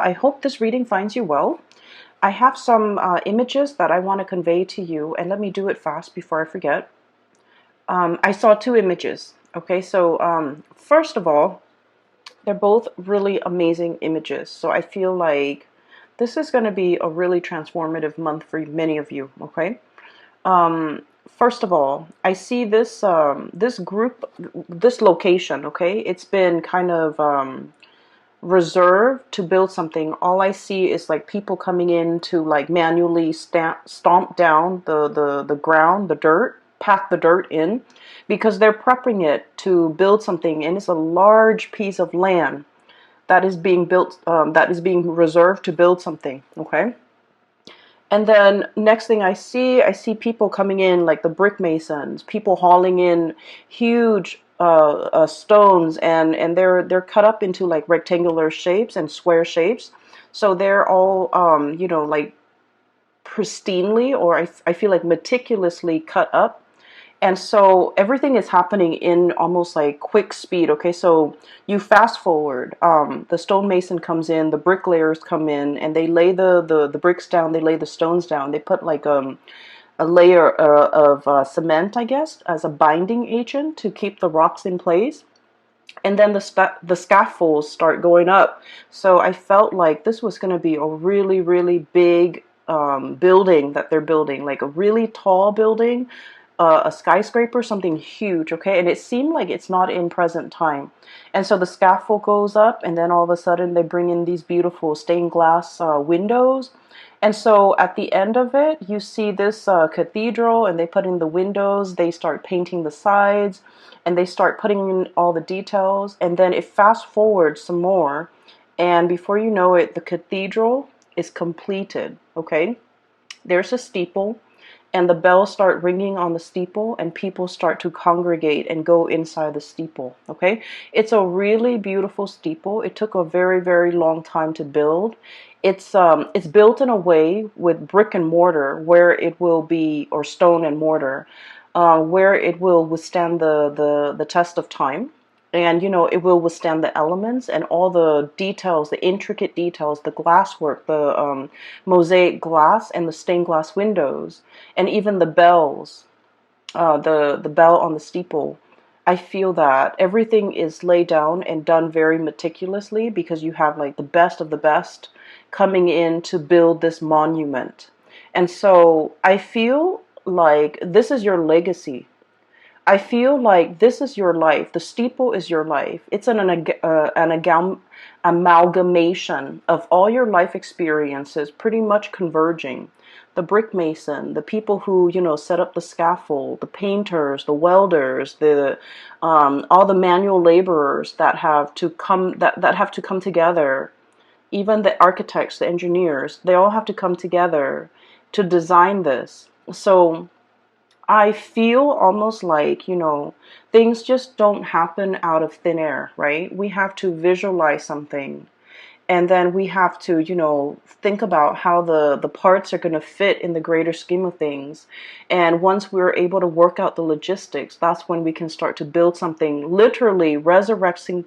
I hope this reading finds you well. I have some images that I want to convey to you, and let me do it fast before I forget. I saw two images. Okay, so first of all, they're both really amazing images. So I feel like this is going to be a really transformative month for many of you. Okay. First of all, I see this group, this location. Okay, it's been kind of reserved to build something. All I see is like people coming in to like manually stomp down the ground, the dirt, pack the dirt in, because they're prepping it to build something, and it's a large piece of land that is being built, that is being reserved to build something. Okay. And then next thing I see people coming in like the brick masons, people hauling in huge stones, and they're cut up into like rectangular shapes and square shapes. So they're all like pristinely, or I feel like meticulously cut up. And so everything is happening in almost like quick speed. Okay, so you fast forward. The stonemason comes in, the bricklayers come in, and they lay the bricks down. They lay the stones down. They put like a layer of cement, I guess, as a binding agent to keep the rocks in place. And then the scaffolds start going up. So I felt like this was going to be a really, really big building that they're building, like a really tall building, a skyscraper, something huge, okay? And it seemed like it's not in present time. And so the scaffold goes up, and then all of a sudden they bring in these beautiful stained glass windows. And so at the end of it, you see this cathedral, and they put in the windows, they start painting the sides, and they start putting in all the details. And then it fast forwards some more, and before you know it, the cathedral is completed, okay? There's a steeple, and the bells start ringing on the steeple, and people start to congregate and go inside the steeple. Okay, it's a really beautiful steeple. It took a very, very long time to build. It's built in a way with brick and mortar where it will be, or stone and mortar, where it will withstand the test of time. And it will withstand the elements and all the details, the intricate details, the glasswork, the mosaic glass, and the stained glass windows, and even the bells, the bell on the steeple. I feel that everything is laid down and done very meticulously, because you have like the best of the best coming in to build this monument. And so I feel like this is your legacy. I feel like this is your life. The steeple is your life. It's amalgamation of all your life experiences, pretty much converging. The brick mason, the people who set up the scaffold, the painters, the welders, the all the manual laborers that have to come that have to come together. Even the architects, the engineers, they all have to come together to design this. So I feel almost like, things just don't happen out of thin air, right? We have to visualize something. And then we have to, think about how the parts are going to fit in the greater scheme of things. And once we're able to work out the logistics, that's when we can start to build something, literally resurrecting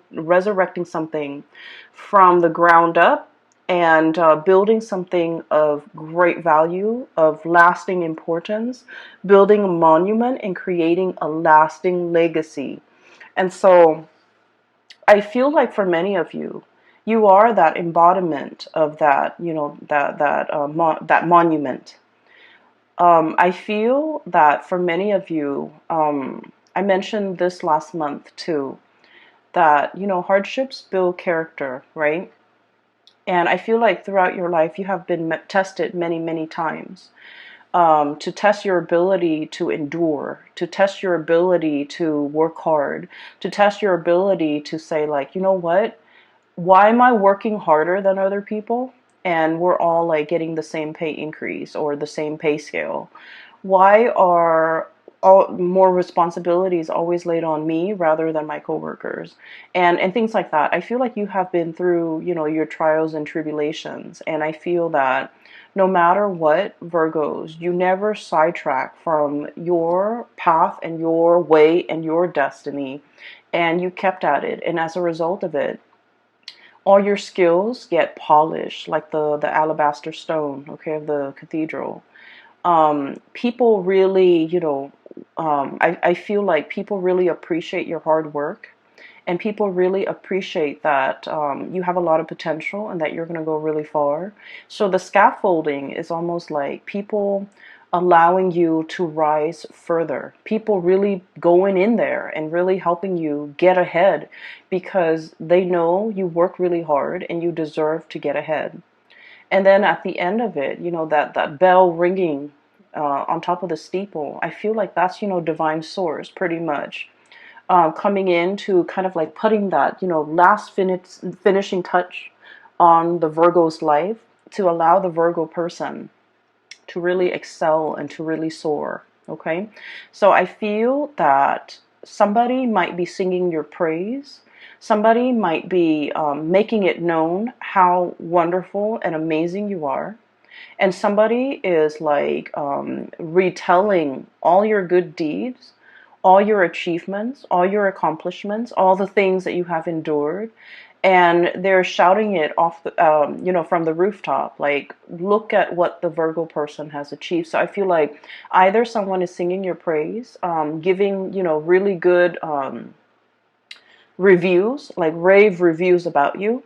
something from the ground up, and building something of great value, of lasting importance, building a monument and creating a lasting legacy. And so I feel like for many of you, you are that embodiment of that, that monument. I feel that for many of you, I mentioned this last month too, that hardships build character, right? And I feel like throughout your life, you have been tested many, many times, to test your ability to endure, to test your ability to work hard, to test your ability to say, like, you know what? Why am I working harder than other people? And we're all like getting the same pay increase or the same pay scale. Why are all more responsibilities always laid on me rather than my coworkers, and things like that? I feel like you have been through, your trials and tribulations, and I feel that no matter what, Virgos, you never sidetrack from your path and your way and your destiny, and you kept at it. And as a result of it, All your skills get polished like the alabaster stone, okay, of the cathedral. People really, I feel like people really appreciate your hard work, and people really appreciate that you have a lot of potential and that you're going to go really far. So the scaffolding is almost like people allowing you to rise further. People really going in there and really helping you get ahead because they know you work really hard and you deserve to get ahead. And then at the end of it, that bell ringing on top of the steeple, I feel like that's, divine source pretty much coming in to kind of like putting that, last finishing touch on the Virgo's life to allow the Virgo person to really excel and to really soar. Okay. So I feel that somebody might be singing your praise. Somebody might be making it known how wonderful and amazing you are. And somebody is like retelling all your good deeds, all your achievements, all your accomplishments, all the things that you have endured, and they're shouting it off from the rooftop, like, look at what the Virgo person has achieved. So I feel like either someone is singing your praise, giving really good reviews, like rave reviews about you,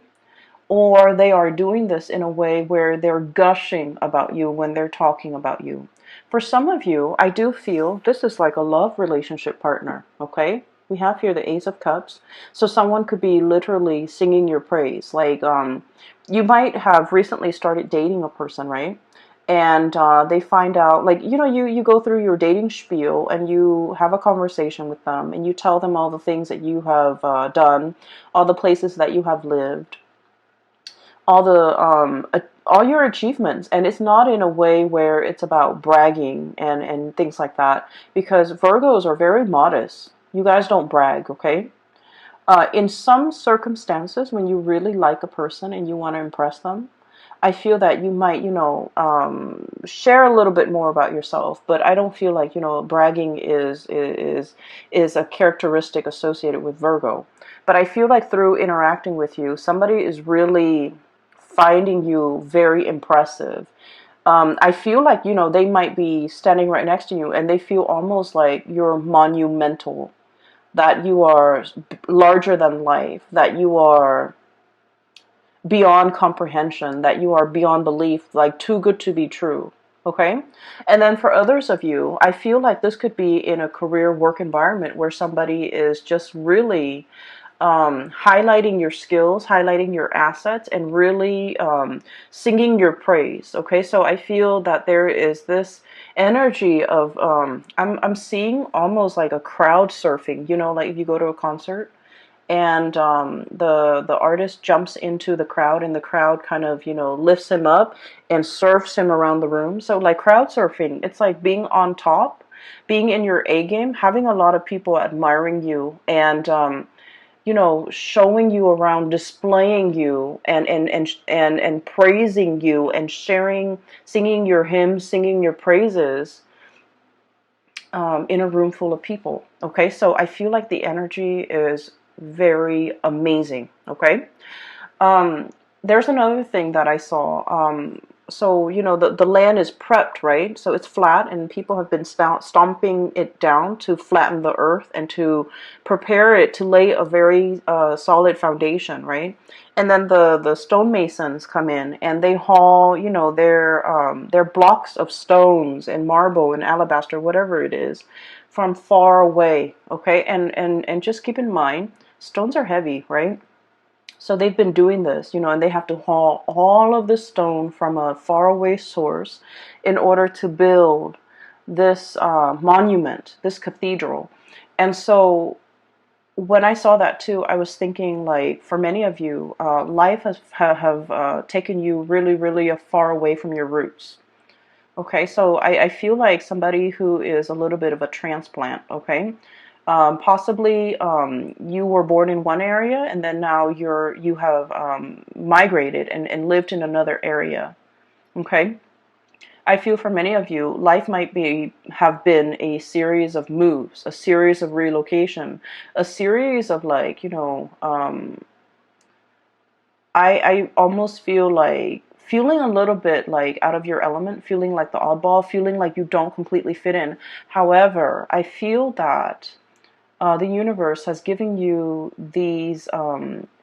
or they are doing this in a way where they're gushing about you when they're talking about you. For some of you, I do feel this is like a love relationship partner, okay? We have here the Ace of Cups. So someone could be literally singing your praise. Like, you might have recently started dating a person, right? And they find out, like, you go through your dating spiel and you have a conversation with them and you tell them all the things that you have done, all the places that you have lived, all your achievements. And it's not in a way where it's about bragging and things like that, because Virgos are very modest. You guys don't brag, okay? In some circumstances, when you really like a person and you want to impress them, I feel that you might, share a little bit more about yourself. But I don't feel like, bragging is a characteristic associated with Virgo. But I feel like through interacting with you, somebody is really finding you very impressive. I feel like, they might be standing right next to you and they feel almost like you're monumental, that you are larger than life, that you are beyond comprehension, that you are beyond belief, like too good to be true. Okay? And then for others of you, I feel like this could be in a career work environment where somebody is just really highlighting your skills, highlighting your assets, and really singing your praise. Okay, so I feel that there is this energy of I'm seeing almost like a crowd surfing. Like if you go to a concert and the artist jumps into the crowd and the crowd kind of lifts him up and surfs him around the room. So like crowd surfing, it's like being on top, being in your A game, having a lot of people admiring you and showing you around, displaying you, and praising you, and sharing, singing your hymns, singing your praises in a room full of people. Okay, so I feel like the energy is very amazing. Okay, there's another thing that I saw. So, the land is prepped, right? So it's flat, and people have been stomping it down to flatten the earth and to prepare it to lay a very solid foundation, right? And then the stonemasons come in and they haul, their blocks of stones and marble and alabaster, whatever it is, from far away, okay? And just keep in mind, stones are heavy, right? So they've been doing this, and they have to haul all of the stone from a faraway source in order to build this monument, this cathedral. And so when I saw that too, I was thinking, like, for many of you, life has have taken you really, really far away from your roots. Okay, so I feel like somebody who is a little bit of a transplant, okay? Possibly you were born in one area and then now you have migrated and lived in another area. Okay, I feel for many of you, life might have been a series of moves, a series of relocation, a series of, like, I almost feel like feeling a little bit like out of your element, feeling like the oddball, feeling like you don't completely fit in. However, I feel that the universe has given you these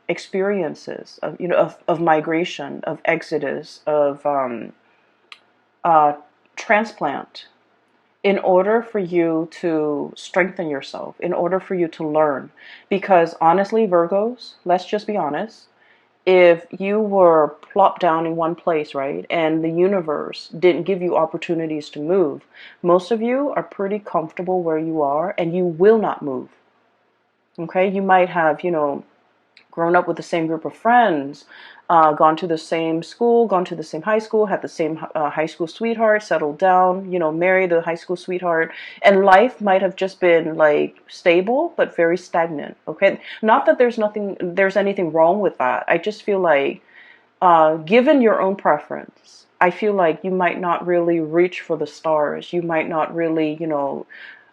experiences of, of migration, of exodus, of uh, transplant, in order for you to strengthen yourself, in order for you to learn. Because honestly, Virgos, let's just be honest, if you were plopped down in one place, right, and the universe didn't give you opportunities to move, most of you are pretty comfortable where you are and you will not move. Okay, you might have, grown up with the same group of friends, gone to the same school, gone to the same high school, had the same high school sweetheart, settled down, married a high school sweetheart, and life might have just been like stable but very stagnant. Okay, not that there's anything wrong with that. I just feel like, given your own preference, I feel like you might not really reach for the stars. You might not really,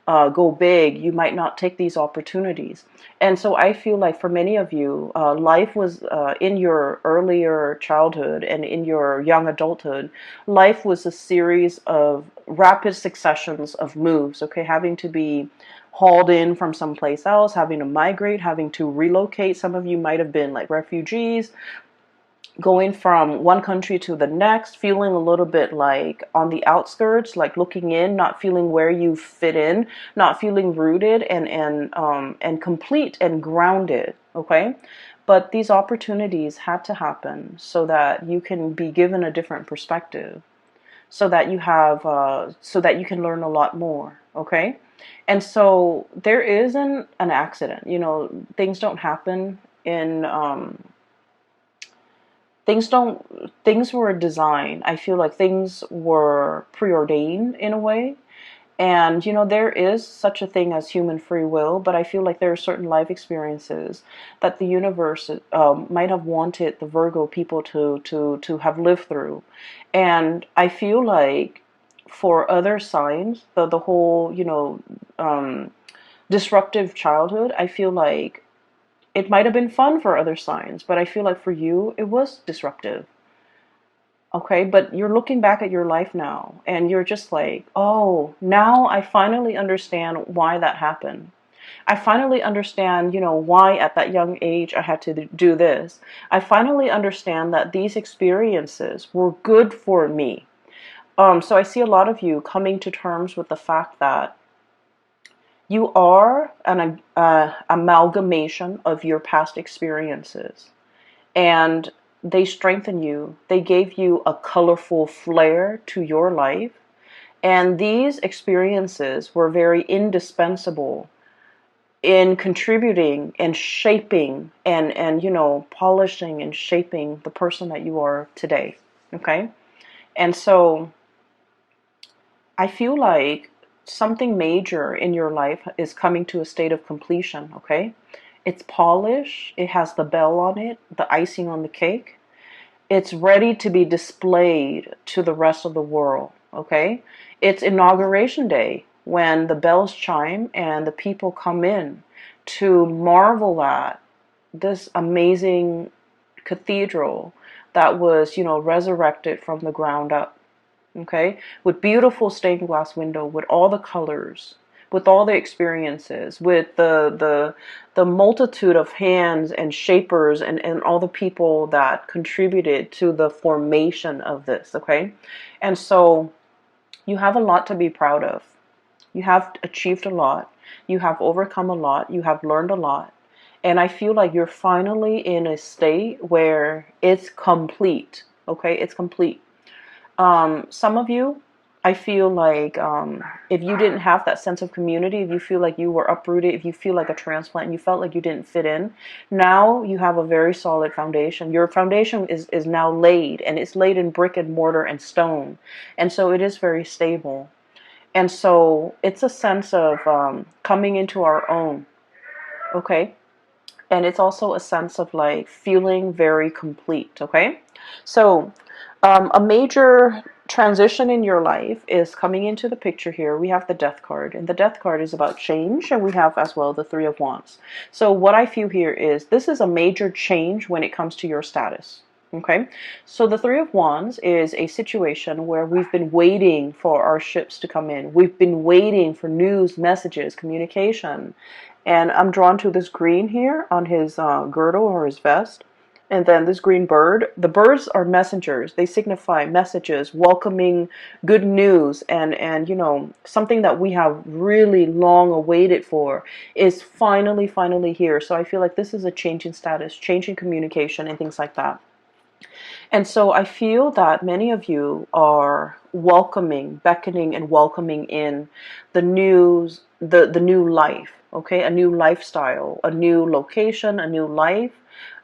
go big. You might not take these opportunities. And so I feel like for many of you, life was, in your earlier childhood and in your young adulthood, life was a series of rapid successions of moves, okay, having to be hauled in from someplace else, having to migrate, having to relocate. Some of you might have been like refugees, going from one country to the next, feeling a little bit like on the outskirts, like looking in, not feeling where you fit in, not feeling rooted and complete and grounded. Okay, but these opportunities had to happen so that you can be given a different perspective, so that you can learn a lot more. Okay, and so there isn't an accident. Things don't happen in things were designed. I feel like things were preordained in a way. And there is such a thing as human free will, but I feel like there are certain life experiences that the universe might have wanted the Virgo people to have lived through. And I feel like for other signs, the whole disruptive childhood, I feel like it might have been fun for other signs, but I feel like for you, it was disruptive. Okay, but you're looking back at your life now and you're just like, oh, now I finally understand why that happened. I finally understand, why at that young age I had to do this. I finally understand that these experiences were good for me. So I see a lot of you coming to terms with the fact that you are an amalgamation of your past experiences, and they strengthen you. They gave you a colorful flair to your life, and these experiences were very indispensable in contributing and shaping and polishing and shaping the person that you are today. Okay, and so I feel like something major in your life is coming to a state of completion, okay? It's polished, it has the bell on it, the icing on the cake. It's ready to be displayed to the rest of the world, okay? It's inauguration day when the bells chime and the people come in to marvel at this amazing cathedral that was, resurrected from the ground up. Okay, with beautiful stained glass window, with all the colors, with all the experiences, with the multitude of hands and shapers and all the people that contributed to the formation of this. Okay, and so you have a lot to be proud of. You have achieved a lot. You have overcome a lot. You have learned a lot. And I feel like you're finally in a state where it's complete. Okay, it's complete. Some of you, I feel like, if you didn't have that sense of community, if you feel like you were uprooted, if you feel like a transplant and you felt like you didn't fit in, now you have a very solid foundation. Your foundation is now laid, and it's laid in brick and mortar and stone. And so it is very stable. And so it's a sense of coming into our own, okay? And it's also a sense of like feeling very complete, okay? So a major transition in your life is coming into the picture here. We have the Death card, and the Death card is about change, and we have as well the Three of Wands. So what I feel here is this is a major change when it comes to your status. Okay, so the Three of Wands is a situation where we've been waiting for our ships to come in. We've been waiting for news, messages, communication. And I'm drawn to this green here on his girdle or his vest. And then this green bird. The birds are messengers. They signify messages, welcoming good news, and you know, something that we have really long awaited for is finally here. So I feel like this is a change in status, change in communication, and things like that. And so I feel that many of you are welcoming, beckoning and welcoming in the news, the new life, okay? A new lifestyle, a new location, a new life,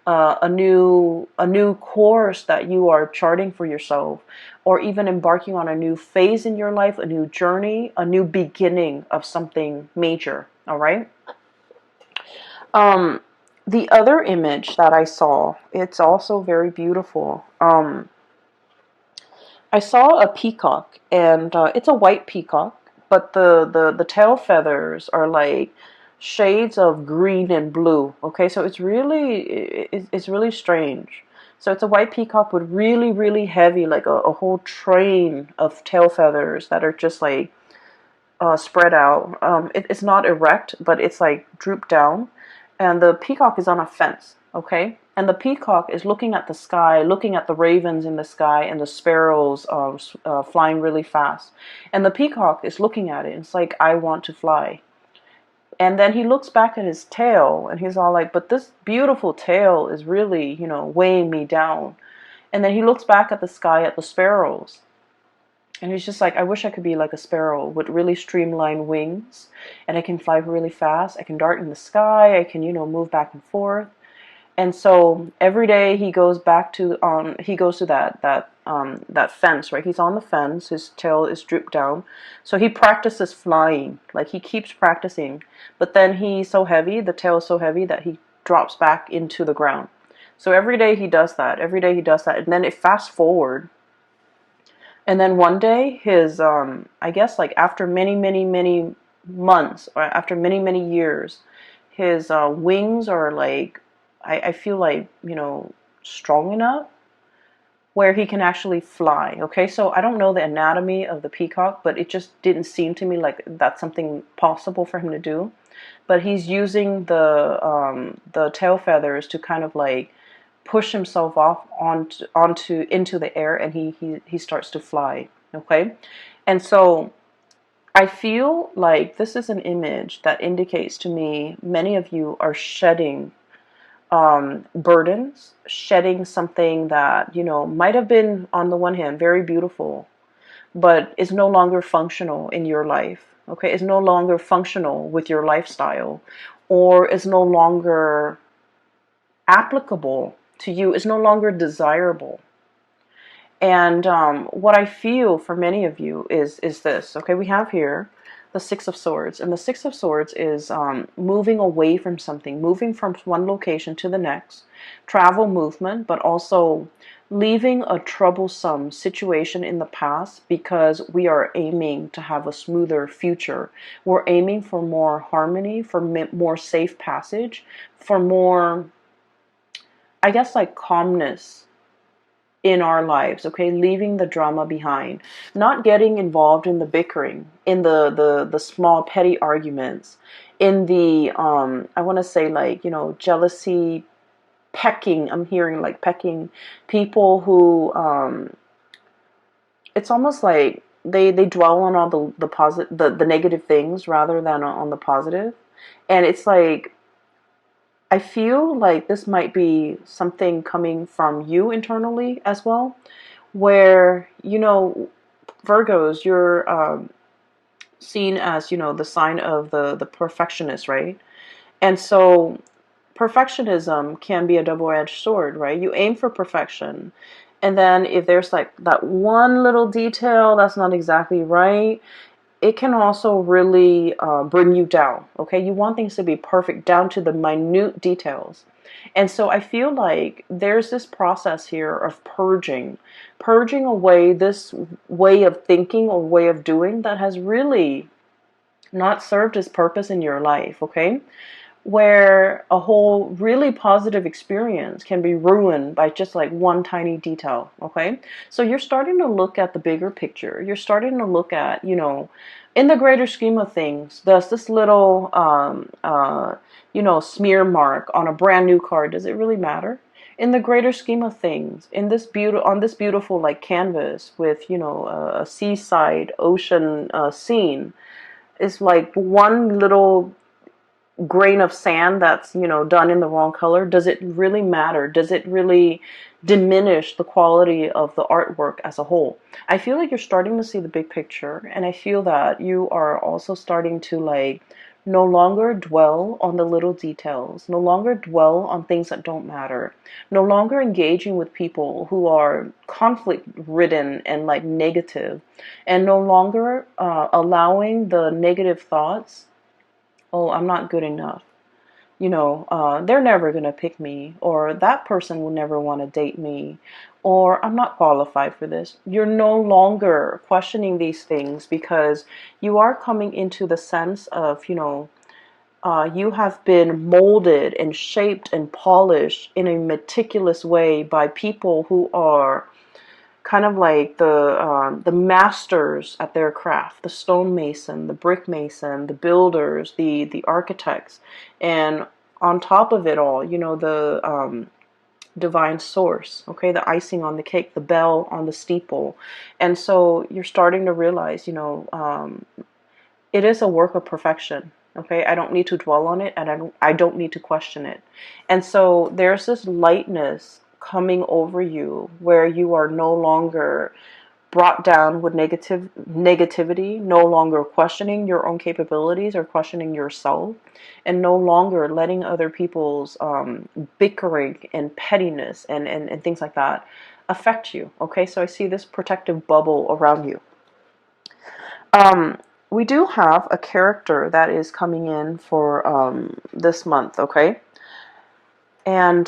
a new course that you are charting for yourself, or even embarking on a new phase in your life, a new journey, a new beginning of something major, all right? The other image that I saw, it's also very beautiful. I saw a peacock, and it's a white peacock, but the tail feathers are like shades of green and blue. Okay, so it's really strange. So it's a white peacock with really heavy, like a whole train of tail feathers that are just like spread out. It's not erect, but it's like drooped down. And the peacock is on a fence, okay? And the peacock is looking at the sky, looking at the ravens in the sky and the sparrows flying really fast. And the peacock is looking at it. It's like, I want to fly. And then he looks back at his tail and he's all like, but this beautiful tail is really, you know, weighing me down. And then he looks back at the sky, at the sparrows. And he's just like, I wish I could be like a sparrow with really streamlined wings, and I can fly really fast. I can dart in the sky. I can, you know, move back and forth. And so every day he goes back to that fence, right? He's on the fence. His tail is drooped down, so he practices flying. Like he keeps practicing, but then he's so heavy. The tail is so heavy that he drops back into the ground. So every day he does that. Every day he does that, and then it fast forward. And then one day, his, I guess like after many months, or after many years, his wings are like, I feel like, you know, strong enough where he can actually fly. Okay, so I don't know the anatomy of the peacock, but it just didn't seem to me like that's something possible for him to do. But he's using the tail feathers to kind of like push himself off onto into the air, and he starts to fly. Okay, and so I feel like this is an image that indicates to me many of you are shedding burdens, shedding something that, you know, might have been on the one hand very beautiful, but is no longer functional in your life. Okay, is no longer functional with your lifestyle, or is no longer applicable to you, is no longer desirable. And what I feel for many of you is this. Okay, we have here the Six of Swords, and the Six of Swords is moving away from something, moving from one location to the next, travel, movement, but also leaving a troublesome situation in the past because we are aiming to have a smoother future. We're aiming for more harmony, for more safe passage, for more, I guess, like calmness in our lives, okay? Leaving the drama behind, not getting involved in the bickering, in the small petty arguments, in the I want to say, like, you know, jealousy, pecking. I'm hearing like pecking, people who it's almost like they dwell on all the positive, the negative things rather than on the positive. And it's like, I feel like this might be something coming from you internally as well, where, you know, Virgos, you're seen as, you know, the sign of the perfectionist, right? And so perfectionism can be a double-edged sword, right? You aim for perfection, and then if there's like that one little detail that's not exactly right, it can also really bring you down. Okay, you want things to be perfect down to the minute details. And so I feel like there's this process here of purging away this way of thinking or way of doing that has really not served its purpose in your life, okay? Where a whole really positive experience can be ruined by just like one tiny detail, okay? So you're starting to look at the bigger picture. You're starting to look at, in the greater scheme of things, does this little, smear mark on a brand new car, does it really matter? In the greater scheme of things, on this beautiful like canvas with, a seaside ocean scene, is like one little grain of sand that's done in the wrong color. Does it really matter? Does it really diminish the quality of the artwork as a whole? I feel like you're starting to see the big picture, and I feel that you are also starting to like no longer dwell on the little details, no longer dwell on things that don't matter, no longer engaging with people who are conflict ridden and like negative, and no longer allowing the negative thoughts. Oh, I'm not good enough. They're never going to pick me, or that person will never want to date me, or I'm not qualified for this. You're no longer questioning these things because you are coming into the sense of, you have been molded and shaped and polished in a meticulous way by people who are kind of like the masters at their craft, the stonemason, the brick mason, the builders, the architects, and on top of it all, the divine source, okay, the icing on the cake, the bell on the steeple. And so you're starting to realize, it is a work of perfection. Okay, I don't need to dwell on it, and I don't need to question it. And so there's this lightness coming over you where you are no longer brought down with negativity, no longer questioning your own capabilities or questioning yourself, and no longer letting other people's bickering and pettiness and things like that affect you. Okay, so I see this protective bubble around you. Um, we do have a character that is coming in for this month, okay? And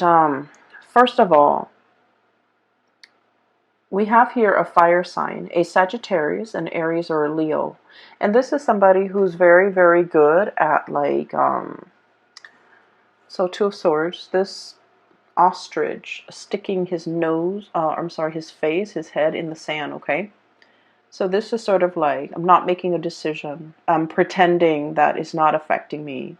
first of all, we have here a fire sign, a Sagittarius, an Aries, or a Leo. And this is somebody who's very, very good at like, so Two of Swords, this ostrich sticking his nose, his face, his head in the sand, okay? So this is sort of like, I'm not making a decision. I'm pretending that it's not affecting me.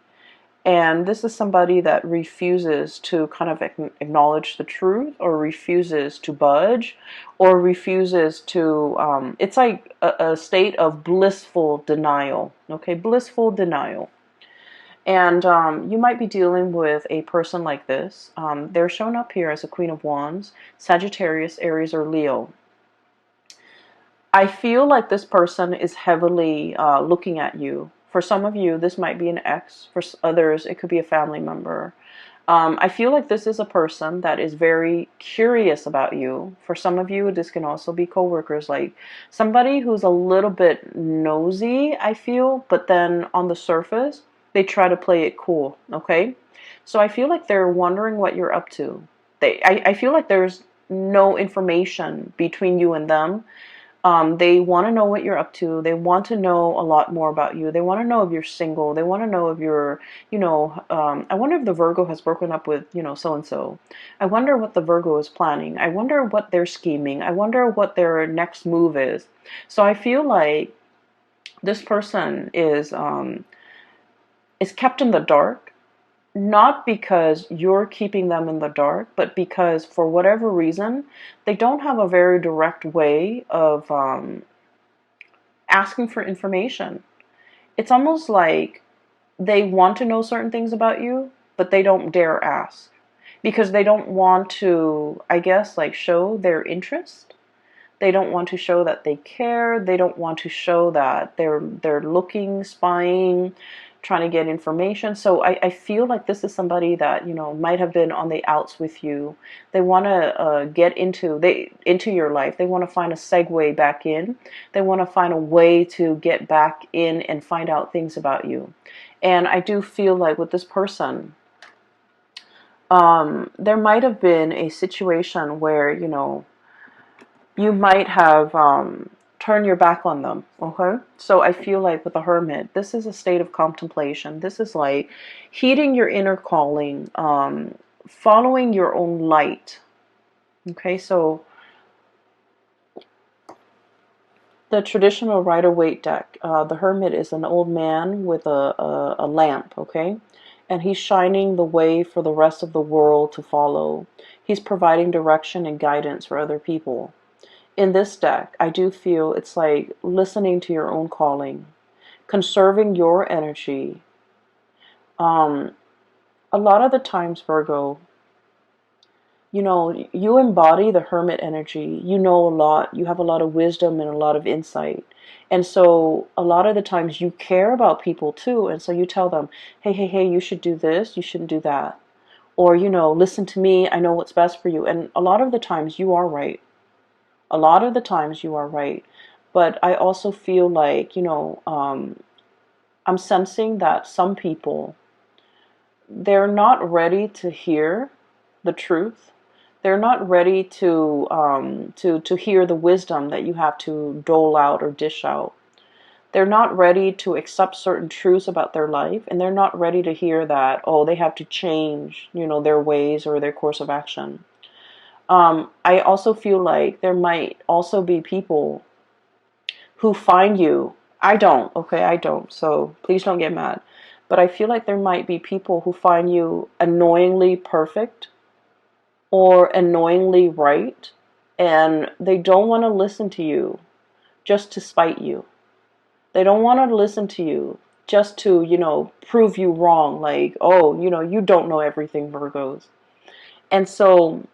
And this is somebody that refuses to kind of acknowledge the truth, or refuses to budge, or refuses to, it's like a state of blissful denial, okay? Blissful denial. And you might be dealing with a person like this. They're shown up here as a Queen of Wands, Sagittarius, Aries, or Leo. I feel like this person is heavily looking at you. For some of you, this might be an ex. For others, it could be a family member. I feel like this is a person that is very curious about you. For some of you, this can also be coworkers, like somebody who's a little bit nosy, I feel, but then on the surface, they try to play it cool, okay? So I feel like they're wondering what you're up to. I feel like there's no information between you and them. They want to know what you're up to. They want to know a lot more about you. They want to know if you're single. They want to know if you're, I wonder if the Virgo has broken up with, so-and-so. I wonder what the Virgo is planning. I wonder what they're scheming. I wonder what their next move is. So I feel like this person is kept in the dark. Not because you're keeping them in the dark, but because for whatever reason, they don't have a very direct way of asking for information. It's almost like they want to know certain things about you, but they don't dare ask because they don't want to, I guess, like show their interest. They don't want to show that they care. They don't want to show that they're looking, spying, trying to get information. So I feel like this is somebody that might have been on the outs with you. They want to get into your life. They want to find a segue back in. They want to find a way to get back in and find out things about you. And I do feel like with this person, There might have been a situation where, you know, you might have turned your back on them. Okay, so I feel like with the Hermit, this is a state of contemplation. This is like heeding your inner calling, following your own light. Okay, so the traditional Rider-Waite deck, the Hermit is an old man with a lamp, okay? And he's shining the way for the rest of the world to follow. He's providing direction and guidance for other people. In this deck, I do feel it's like listening to your own calling, conserving your energy. Um, a lot of the times, Virgo, you know, you embody the Hermit energy. You know a lot. You have a lot of wisdom and a lot of insight. And so a lot of the times you care about people too. And so you tell them, hey, hey, hey, you should do this. You shouldn't do that. Or, you know, listen to me. I know what's best for you. And a lot of the times you are right. A lot of the times you are right. But I also feel like, you know, I'm sensing that some people, they're not ready to hear the truth. They're not ready to hear the wisdom that you have to dole out or dish out. They're not ready to accept certain truths about their life, and they're not ready to hear that, oh, they have to change, you know, their ways or their course of action. I also feel like there might also be people who find you. I don't, okay, I don't, so please don't get mad. But I feel like there might be people who find you annoyingly perfect or annoyingly right, and they don't want to listen to you just to spite you. They don't want to listen to you just to, you know, prove you wrong. Like, oh, you know, you don't know everything, Virgos. And so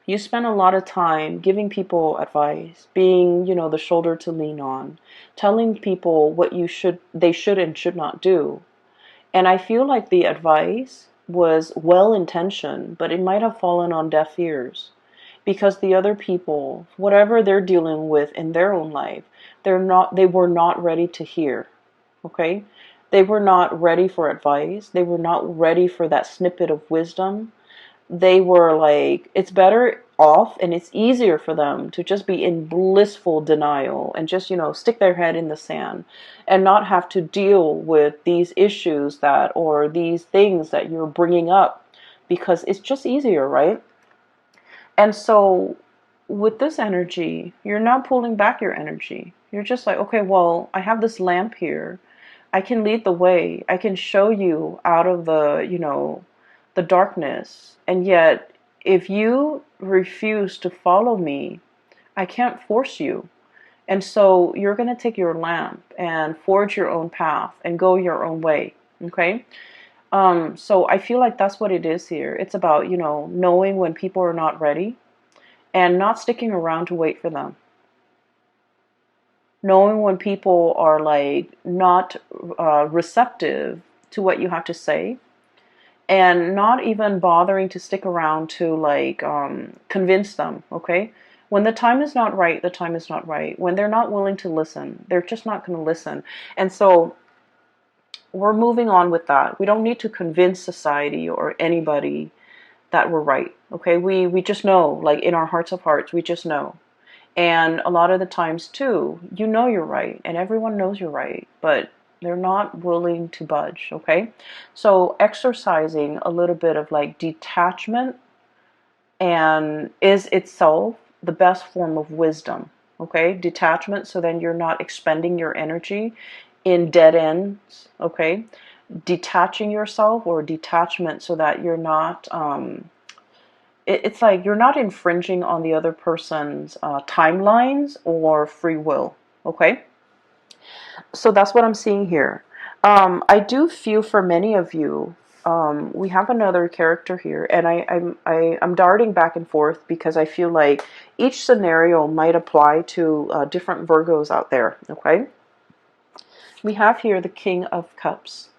you spend a lot of time giving people advice, being, you know, the shoulder to lean on, telling people what they should and should not do. And I feel like the advice was well intentioned, but it might have fallen on deaf ears because the other people, whatever they're dealing with in their own life, they were not ready to hear. Okay? They were not ready for advice. They were not ready for that snippet of wisdom. They were like, it's better off and it's easier for them to just be in blissful denial and just, you know, stick their head in the sand and not have to deal with these issues that, or these things that you're bringing up, because it's just easier, right? And so with this energy, you're not pulling back your energy. You're just like, okay, well, I have this lamp here. I can lead the way. I can show you out of the, you know, the darkness. And yet, if you refuse to follow me, I can't force you. And so you're going to take your lamp and forge your own path and go your own way. Okay? So I feel like that's what it is here. It's about, you know, knowing when people are not ready and not sticking around to wait for them. Knowing when people are like not receptive to what you have to say, and not even bothering to stick around to like convince them. Okay, when the time is not right, the time is not right. When they're not willing to listen, they're just not going to listen. And so we're moving on with that. We don't need to convince society or anybody that we're right. Okay, we just know, like in our hearts of hearts, we just know. And a lot of the times too, you know you're right, and everyone knows you're right, but they're not willing to budge. Okay, so exercising a little bit of like detachment and is itself the best form of wisdom. Okay, detachment, so then you're not expending your energy in dead ends. Okay, detaching yourself, or detachment, so that you're not it's like you're not infringing on the other person's timelines or free will. Okay, so that's what I'm seeing here. I do feel for many of you, we have another character here, and I'm darting back and forth because I feel like each scenario might apply to different Virgos out there. Okay, we have here the King of Cups.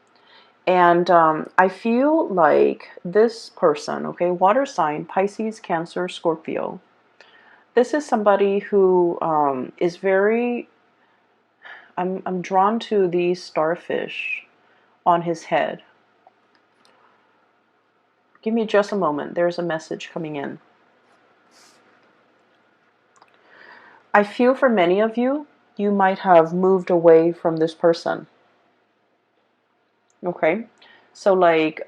And I feel like this person, okay, water sign, Pisces, Cancer, Scorpio. This is somebody who is very, I'm drawn to these starfish on his head. Give me just a moment. There's a message coming in. I feel for many of you, you might have moved away from this person. Okay? So like,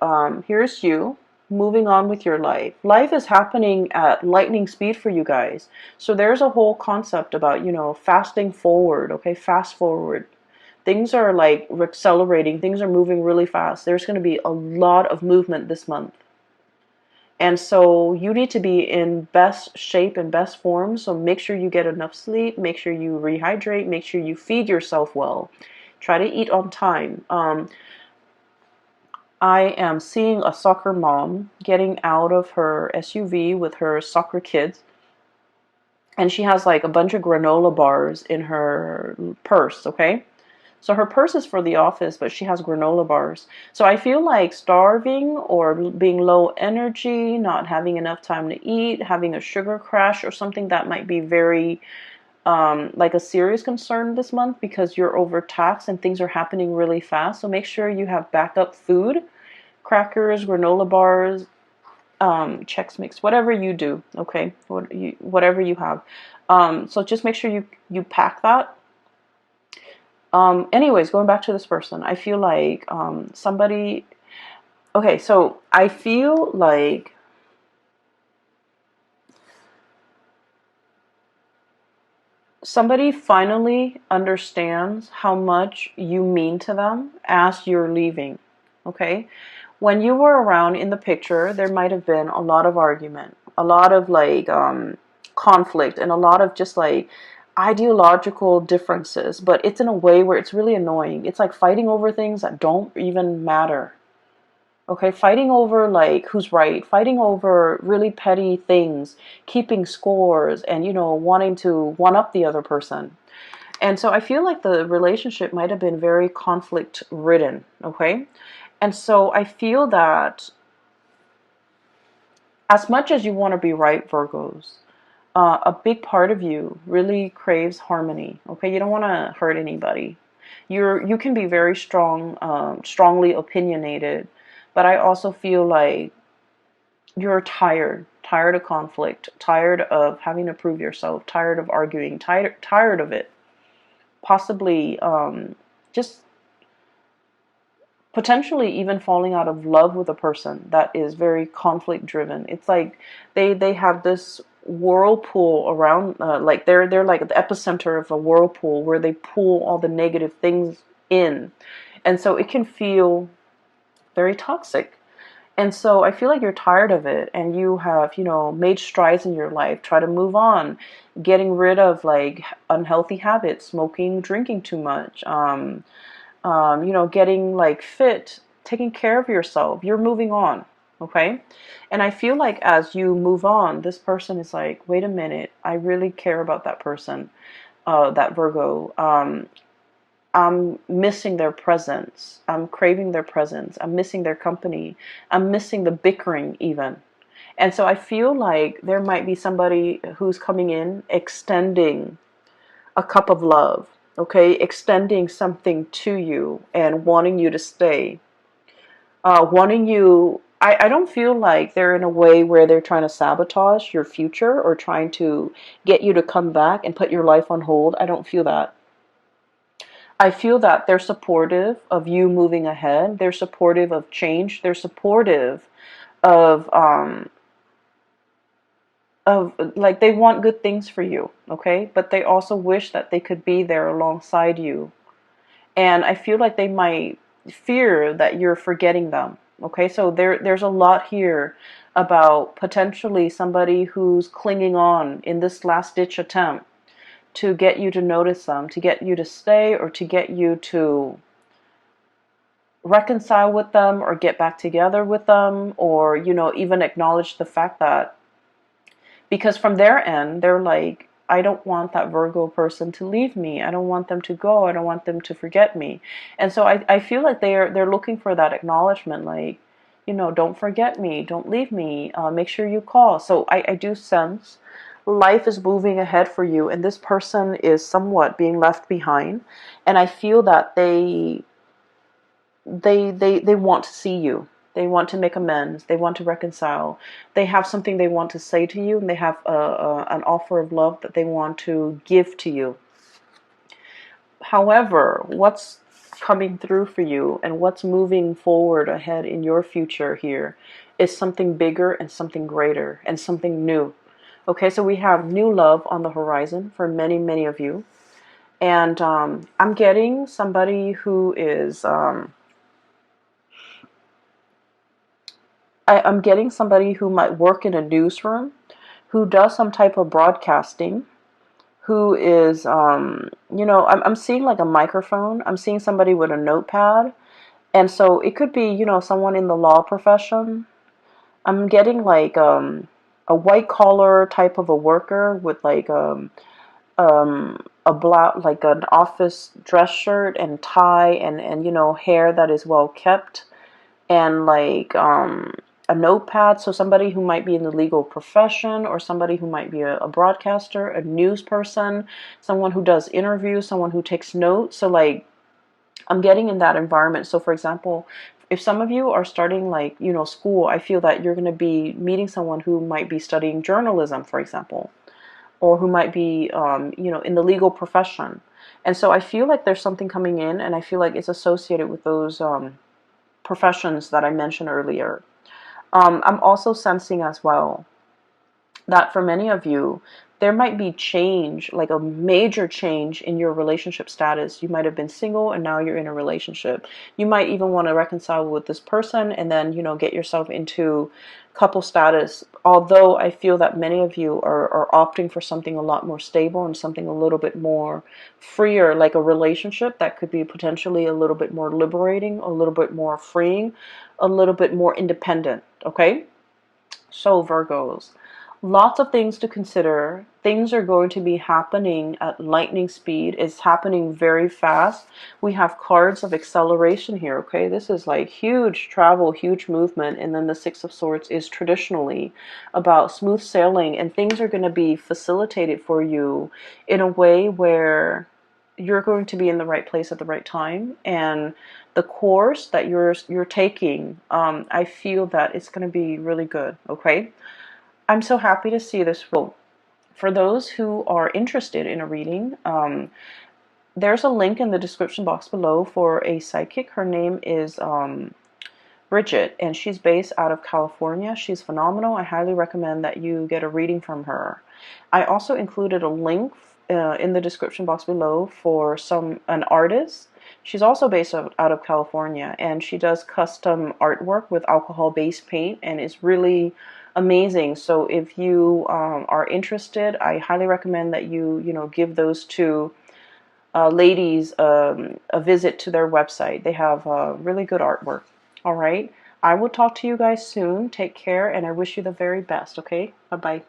here's you moving on with your life. Life is happening at lightning speed for you guys. So there's a whole concept about, fasting forward, okay? Fast forward. Things are like accelerating. Things are moving really fast. There's going to be a lot of movement this month. And so you need to be in best shape and best form. So make sure you get enough sleep. Make sure you rehydrate. Make sure you feed yourself well. Try to eat on time. I am seeing a soccer mom getting out of her SUV with her soccer kids. And she has like a bunch of granola bars in her purse, okay? So her purse is for the office, but she has granola bars. So I feel like starving or being low energy, not having enough time to eat, having a sugar crash or something that might be very like a serious concern this month because you're overtaxed and things are happening really fast. So make sure you have backup food, crackers, granola bars, Chex Mix, whatever you do, okay? Whatever you have. So just make sure you pack that. Anyways, going back to this person, I feel like somebody. Okay, so I feel like somebody finally understands how much you mean to them as you're leaving. Okay, when you were around in the picture, there might have been a lot of argument, a lot of like conflict, and a lot of just like ideological differences, but it's in a way where it's really annoying. It's like fighting over things that don't even matter. Okay, fighting over like who's right, fighting over really petty things, keeping scores, and wanting to one up the other person. And so I feel like the relationship might have been very conflict ridden, okay? And so I feel that as much as you want to be right, Virgos, a big part of you really craves harmony. Okay, you don't want to hurt anybody. You can be very strongly opinionated, but I also feel like you're tired of conflict, tired of having to prove yourself, tired of arguing, tired of it. Possibly just potentially even falling out of love with a person that is very conflict driven. It's like they have this whirlpool around, like they're like the epicenter of a whirlpool where they pull all the negative things in, and so it can feel very toxic. And so I feel like you're tired of it, and you have made strides in your life, try to move on, getting rid of like unhealthy habits, smoking, drinking too much, getting like fit, taking care of yourself. You're moving on, okay? And I feel like as you move on, this person is like, wait a minute, I really care about that person, that Virgo. I'm missing their presence. I'm craving their presence. I'm missing their company. I'm missing the bickering even. And so I feel like there might be somebody who's coming in extending a cup of love, okay, extending something to you and wanting you to stay, wanting you. I don't feel like they're in a way where they're trying to sabotage your future or trying to get you to come back and put your life on hold. I don't feel that. I feel that they're supportive of you moving ahead. They're supportive of change. They're supportive of like they want good things for you, okay? But they also wish that they could be there alongside you. And I feel like they might fear that you're forgetting them, okay? So there's a lot here about potentially somebody who's clinging on in this last ditch attempt to get you to notice them, to get you to stay, or to get you to reconcile with them or get back together with them, or even acknowledge the fact that, because from their end they're like, I don't want that Virgo person to leave me. I don't want them to go. I don't want them to forget me. And so I feel like they're looking for that acknowledgement, like, don't forget me, don't leave me, make sure you call. So I do sense life is moving ahead for you, and this person is somewhat being left behind. And I feel that they want to see you. They want to make amends. They want to reconcile. They have something they want to say to you, and they have an offer of love that they want to give to you. However, what's coming through for you and what's moving forward ahead in your future here is something bigger and something greater and something new. Okay, so we have new love on the horizon for many, many of you. And I'm getting somebody who is, I'm getting somebody who might work in a newsroom, who does some type of broadcasting, who is, I'm seeing like a microphone. I'm seeing somebody with a notepad. And so it could be, someone in the law profession. I'm getting like a white collar type of a worker with like a black, like an office dress shirt and tie and hair that is well kept, and like a notepad. So somebody who might be in the legal profession, or somebody who might be a broadcaster, a news person, someone who does interviews, someone who takes notes. So like I'm getting in that environment. So for example, if some of you are starting like, school, I feel that you're going to be meeting someone who might be studying journalism, for example, or who might be, in the legal profession. And so I feel like there's something coming in, and I feel like it's associated with those professions that I mentioned earlier. I'm also sensing as well that for many of you, there might be change, like a major change in your relationship status. You might have been single and now you're in a relationship. You might even want to reconcile with this person and then, get yourself into couple status. Although I feel that many of you are opting for something a lot more stable and something a little bit more freer, like a relationship that could be potentially a little bit more liberating, a little bit more freeing, a little bit more independent. Okay? So Virgos, lots of things to consider. Things are going to be happening at lightning speed. It's happening very fast. We have cards of acceleration here, okay? This is like huge travel, huge movement. And then the Six of Swords is traditionally about smooth sailing. And things are going to be facilitated for you in a way where you're going to be in the right place at the right time. And the course that you're taking, I feel that it's going to be really good, okay? I'm so happy to see this. For those who are interested in a reading, there's a link in the description box below for a psychic. Her name is Bridget, and she's based out of California. She's phenomenal. I highly recommend that you get a reading from her. I also included a link in the description box below for an artist. She's also based out of California, and she does custom artwork with alcohol-based paint, and it's really amazing. So if you are interested, I highly recommend that you give those two ladies a visit to their website. They have really good artwork. All right. I will talk to you guys soon. Take care, and I wish you the very best, okay? Bye-bye.